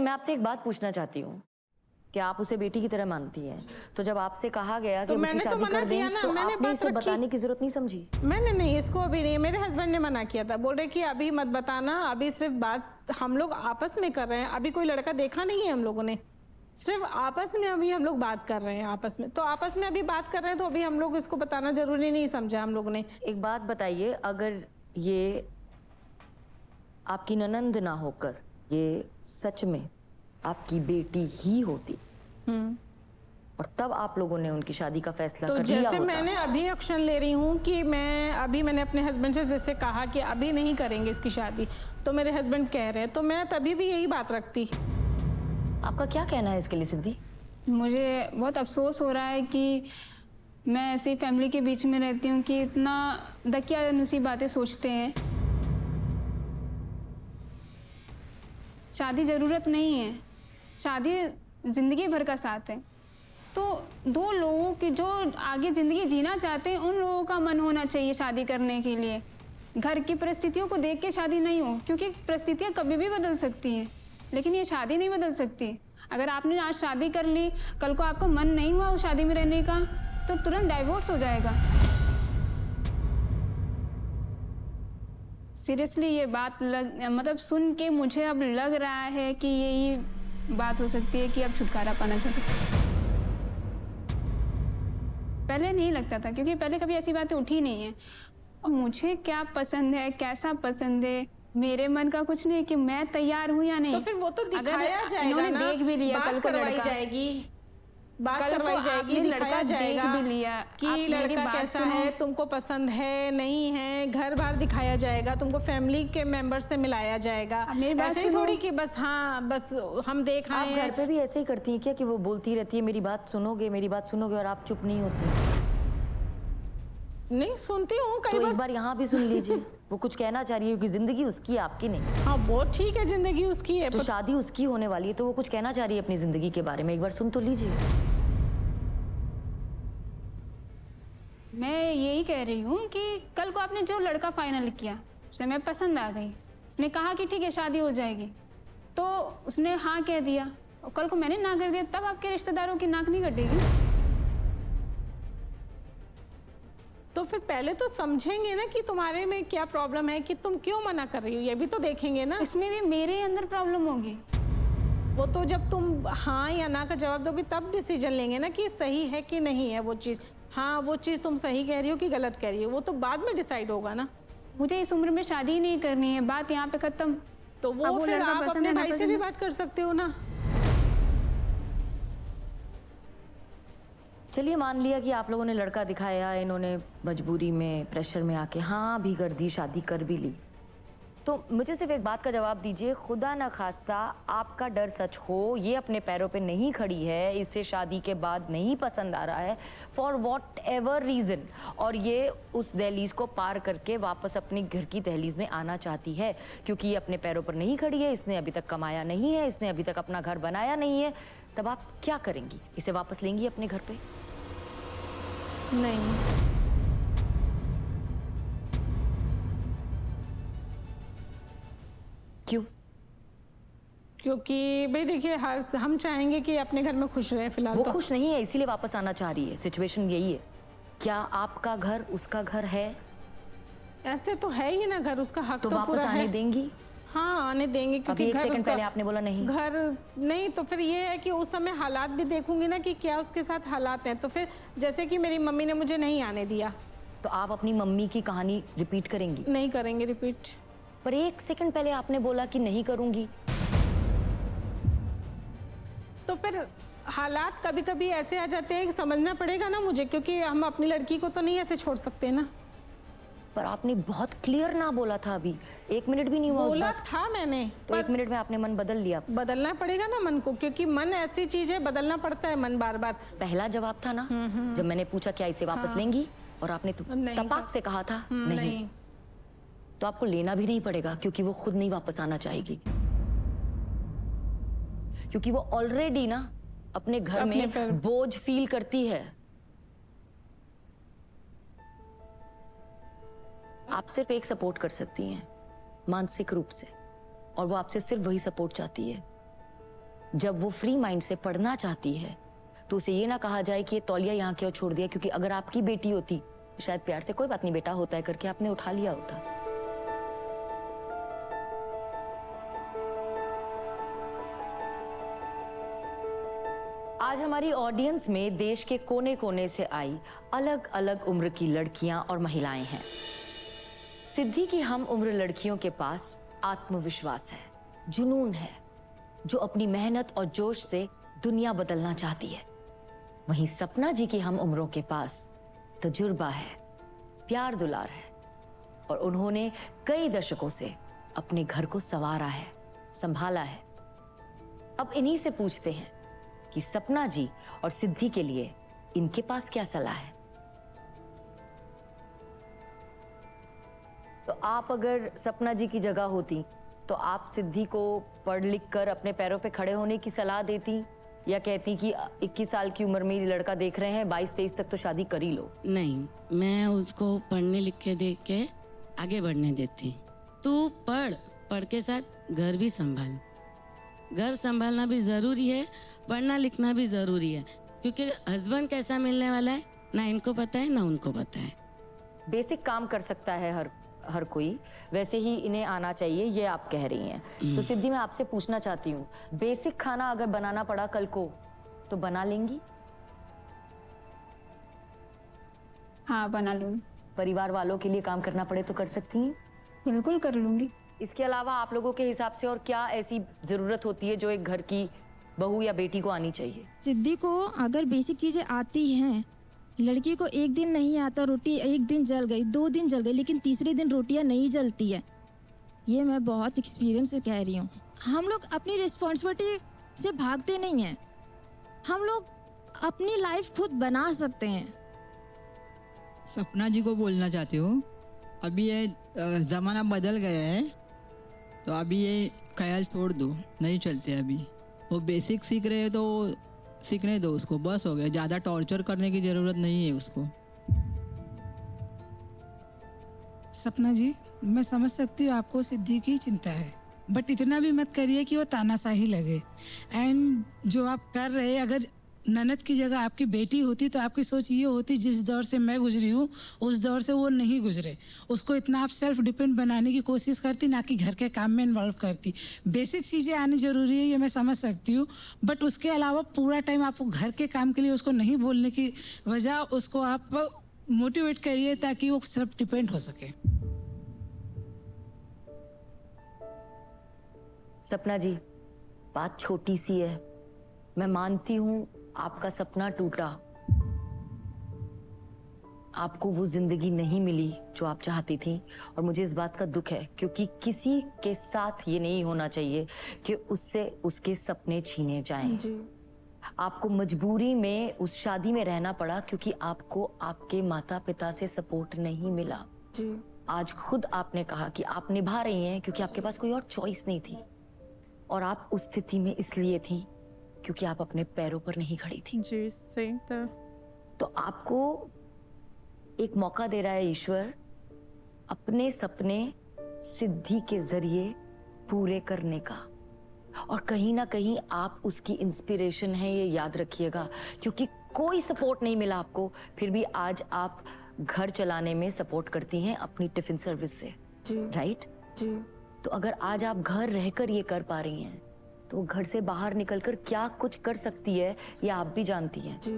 मैं आपसे एक बात पूछना चाहती हूँ कि आप उसे बेटी की तरह मानती हैं, तो जब आपसे कहा गया कि उसकी शादी कर दें, तो आपने इसे बताने की जरूरत नहीं समझी? मैंने नहीं, इसको अभी नहीं, मेरे हस्बैंड ने मना किया था, बोल रहे कि अभी मत बताना, अभी सिर्फ बात हम लोग आपस में कर रहे हैं, अभी कोई लड़का देखा नहीं है हम लोगों ने, सिर्फ आपस में अभी हम लोग बात कर रहे हैं आपस में, तो आपस में अभी बात कर रहे हैं, तो अभी हम लोग इसको बताना जरूरी नहीं समझा हम लोग ने। एक बात बताइए, अगर ये आपकी ननंद ना होकर ये सच में आपकी बेटी ही होती और तब आप लोगों ने उनकी शादी का फैसला तो कर लिया होता। जैसे मैंने अभी एक्शन ले रही हूँ कि मैंने अपने हस्बैंड से जैसे कहा कि अभी नहीं करेंगे इसकी शादी, तो मेरे हस्बैंड कह रहे हैं, तो मैं तभी भी यही बात रखती। आपका क्या कहना है इसके लिए सिद्धि? मुझे बहुत अफसोस हो रहा है कि मैं ऐसी फैमिली के बीच में रहती हूँ कि इतना दकियानुसी बातें सोचते हैं। शादी ज़रूरत नहीं है, शादी ज़िंदगी भर का साथ है। तो दो लोगों की जो आगे ज़िंदगी जीना चाहते हैं उन लोगों का मन होना चाहिए शादी करने के लिए। घर की परिस्थितियों को देख के शादी नहीं हो, क्योंकि परिस्थितियाँ कभी भी बदल सकती हैं, लेकिन ये शादी नहीं बदल सकती। अगर आपने आज शादी कर ली, कल को आपका मन नहीं हुआ उस शादी में रहने का, तो तुरंत डाइवोर्स हो जाएगा। सीरियसली ये बात मतलब सुन के मुझे अब लग रहा है कि यही बात हो सकती है कि अब छुटकारा पाना चाहिए। पहले नहीं लगता था, क्योंकि पहले कभी ऐसी बातें उठी नहीं है। और मुझे क्या पसंद है, कैसा पसंद है, मेरे मन का कुछ नहीं कि मैं तैयार हूँ या नहीं। तो फिर वो तो दिखाया जाएगा इन्होंने ना, देख भी लिया, कल को लड़का जाएगी, बात कल करवाई को जाएगी, आपने दिखाया लड़का जाएगा देख भी लिया कि लड़का कैसा है, तुमको पसंद है नहीं है, घर बार दिखाया जाएगा, तुमको फैमिली के मेंबर से मिलाया जाएगा। मेरी बात ऐसे ही थोड़ी कि बस हाँ बस हम देख आए हैं। आप घर पे भी ऐसे ही करती हैं क्या कि वो बोलती रहती है मेरी बात सुनोगे, मेरी बात सुनोगे, और आप चुप नहीं होती? नहीं सुनती हूँ कई तो बार। एक बार यहाँ भी सुन लीजिए, वो कुछ कहना चाह रही है कि जिंदगी उसकी है, आपकी नहीं। हाँ वो ठीक है, जिंदगी उसकी है, तो शादी उसकी होने वाली है, तो वो कुछ कहना चाह रही है अपनी जिंदगी के बारे में, एक बार सुन तो लीजिए। मैं यही कह रही हूँ कि कल को आपने जो लड़का फाइनल किया उसे मैं पसंद आ गई, उसने कहा कि ठीक है शादी हो जाएगी, तो उसने हाँ कह दिया, और कल को मैंने ना कर दिया, तब आपके रिश्तेदारों की नाक नहीं कटेगी। तो फिर पहले तो समझेंगे ना कि तुम्हारे में क्या प्रॉब्लम है, कि तुम क्यों मना कर रही हो, ये भी तो देखेंगे ना। इसमें भी मेरे अंदर प्रॉब्लम होगी। वो तो जब तुम हाँ या ना का जवाब दोगे तब डिसीजन लेंगे ना कि सही है कि नहीं है वो चीज़। हाँ वो चीज़ तुम सही कह रही हो कि गलत कह रही हो, वो तो बाद में डिसाइड होगा ना। मुझे इस उम्र में शादी नहीं करनी है, बात यहाँ पे खत्म। तो वो फिर आप अपने भाई से भी बात कर सकते हो ना। चलिए मान लिया कि आप लोगों ने लड़का दिखाया, इन्होंने मजबूरी में प्रेशर में आके हाँ भी कर दी, शादी कर भी ली, तो मुझे सिर्फ एक बात का जवाब दीजिए, खुदा न खास्ता आपका डर सच हो, ये अपने पैरों पे नहीं खड़ी है, इसे शादी के बाद नहीं पसंद आ रहा है फॉर वॉट एवर रीज़न, और ये उस दहलीज को पार करके वापस अपने घर की दहलीज में आना चाहती है, क्योंकि ये अपने पैरों पर नहीं खड़ी है, इसने अभी तक कमाया नहीं है, इसने अभी तक अपना घर बनाया नहीं है, तब आप क्या करेंगी? इसे वापस लेंगी अपने घर पे? नहीं। क्यों? क्योंकि भाई देखिए हम चाहेंगे कि अपने घर में खुश रहे फिलहाल। वो तो खुश नहीं है इसीलिए वापस आना चाह रही है, सिचुएशन यही है। क्या आपका घर उसका घर है? ऐसे तो है ही ना, घर उसका हक तो वापस पूरा आने है। देंगी? हाँ आने देंगे, क्योंकि अभी एक घर सेकंड उसका पहले आपने बोला नहीं। घर नहीं, तो फिर ये है कि उस समय हालात भी देखूंगी ना कि क्या उसके साथ हालात हैं। तो फिर जैसे कि मेरी मम्मी ने मुझे नहीं आने दिया, तो आप अपनी मम्मी की कहानी रिपीट करेंगी? नहीं करेंगे रिपीट। पर एक सेकंड पहले आपने बोला कि नहीं करूंगी। तो फिर हालात कभी कभी ऐसे आ जाते हैं कि समझना पड़ेगा ना मुझे, क्योंकि हम अपनी लड़की को तो नहीं ऐसे छोड़ सकते ना। पर आपने बहुत क्लियर ना बोला था, अभी 1 मिनट भी नहीं हुआ बोला था मैंने, तो 1 मिनट में आपने मन बदल लिया। बदलना पड़ेगा ना मन को, क्योंकि मन ऐसी चीज है, बदलना पड़ता है मन बार बार। पहला जवाब था ना जब मैंने पूछा क्या इसे वापस लेंगी, और आपने तपाक से कहा था नहीं। तो आपको लेना भी नहीं पड़ेगा, क्योंकि वो खुद नहीं वापस आना चाहेगी, क्योंकि वो ऑलरेडी ना अपने घर में बोझ फील करती है। आप सिर्फ एक सपोर्ट कर सकती हैं, मानसिक रूप से, और वो आपसे सिर्फ वही सपोर्ट चाहती है। जब वो फ्री माइंड से पढ़ना चाहती है तो उसे ये ना कहा जाए कि ये तौलिया यहाँ क्यों छोड़ दिया, क्योंकि अगर आपकी बेटी होती तो शायद प्यार से कोई बात नहीं बेटा होता है करके आपने उठा लिया होता। आज हमारी ऑडियंस में देश के कोने कोने से आई अलग अलग उम्र की लड़कियां और महिलाएं हैं। सिद्धि की हम उम्र लड़कियों के पास आत्मविश्वास है, जुनून है, जो अपनी मेहनत और जोश से दुनिया बदलना चाहती है। वहीं सपना जी की हम उम्रों के पास तजुर्बा है, प्यार दुलार है और उन्होंने कई दशकों से अपने घर को संवारा है, संभाला है। अब इन्हीं से पूछते हैं कि सपना जी और सिद्धि के लिए इनके पास क्या सलाह है। तो आप अगर सपना जी की जगह होती तो आप सिद्धि को पढ़ लिख कर अपने पैरों पे खड़े होने की सलाह देती या कहती कि 21 साल की उम्र में लड़का देख रहे हैं, 22-23 तक तो शादी कर ही लो? नहीं, मैं उसको पढ़ने लिख के देख के आगे बढ़ने देती। तू पढ़ के साथ घर भी संभाल। घर संभालना भी जरूरी है, पढ़ना लिखना भी जरूरी है, क्योंकि हस्बैंड कैसा मिलने वाला है ना इनको पता है ना उनको पता है। बेसिक काम कर सकता है हर कोई, वैसे ही इन्हें आना चाहिए, ये आप कह रही हैं। तो सिद्धि मैं आपसे पूछना चाहती हूँ, बेसिक खाना अगर बनाना पड़ा कल को तो बना लेंगी? हाँ, बना लूँगी। परिवार वालों के लिए काम करना पड़े तो कर सकती हैं? बिल्कुल कर लूँगी। इसके अलावा आप लोगों के हिसाब से और क्या ऐसी जरूरत होती है जो एक घर की बहू या बेटी को आनी चाहिए? सिद्धि को अगर बेसिक चीजें आती हैं, लड़की को एक दिन नहीं आता रोटी, एक दिन जल गई, 2 दिन जल गई, लेकिन तीसरे दिन रोटियां नहीं जलती है। ये मैं बहुत एक्सपीरियंस से कह रही हूँ। हम लोग अपनी रिस्पॉन्सिबिलिटी से भागते नहीं हैं, हम लोग अपनी लाइफ खुद बना सकते हैं। सपना जी को बोलना चाहती हूँ, अभी ये ज़माना बदल गया है, तो अभी ये ख्याल छोड़ दो, नहीं चलते। अभी वो बेसिक सीख रहे हैं तो सीखने दो उसको, बस हो गया। ज़्यादा टॉर्चर करने की ज़रूरत नहीं है उसको। सपना जी, मैं समझ सकती हूँ आपको सिद्धि की चिंता है, बट इतना भी मत करिए कि वो तानाशाही लगे। एंड जो आप कर रहे हैं, अगर ननद की जगह आपकी बेटी होती तो आपकी सोच ये होती, जिस दौर से मैं गुजरी हूँ उस दौर से वो नहीं गुजरे। उसको इतना आप सेल्फ डिपेंड बनाने की कोशिश करती, ना कि घर के काम में इन्वॉल्व करती। बेसिक चीज़ें आनी जरूरी है, ये मैं समझ सकती हूँ, बट उसके अलावा पूरा टाइम आपको घर के काम के लिए उसको नहीं बोलने की वजह उसको आप मोटिवेट करिए ताकि वो सेल्फ डिपेंड हो सके। सपना जी, बात छोटी सी है, मैं मानती हूं आपका सपना टूटा, आपको वो जिंदगी नहीं मिली जो आप चाहती थी और मुझे इस बात का दुख है, क्योंकि किसी के साथ ये नहीं होना चाहिए कि उससे उसके सपने छीने जाएं। जी। आपको मजबूरी में उस शादी में रहना पड़ा क्योंकि आपको आपके माता पिता से सपोर्ट नहीं मिला। जी। आज खुद आपने कहा कि आप निभा रही हैं क्योंकि आपके पास कोई और चॉइस नहीं थी, और आप उस स्थिति में इसलिए थी क्योंकि आप अपने पैरों पर नहीं खड़ी थी। जी, सही था। तो आपको एक मौका दे रहा है ईश्वर अपने सपने सिद्धि के जरिए पूरे करने का, और कहीं ना कहीं आप उसकी इंस्पिरेशन है, ये याद रखिएगा। क्योंकि कोई सपोर्ट नहीं मिला आपको, फिर भी आज आप घर चलाने में सपोर्ट करती हैं अपनी टिफिन सर्विस से। जी। राइट? जी। तो अगर आज आप घर रहकर ये कर पा रही हैं तो घर से बाहर निकलकर क्या कुछ कर सकती है ये आप भी जानती हैं। जी।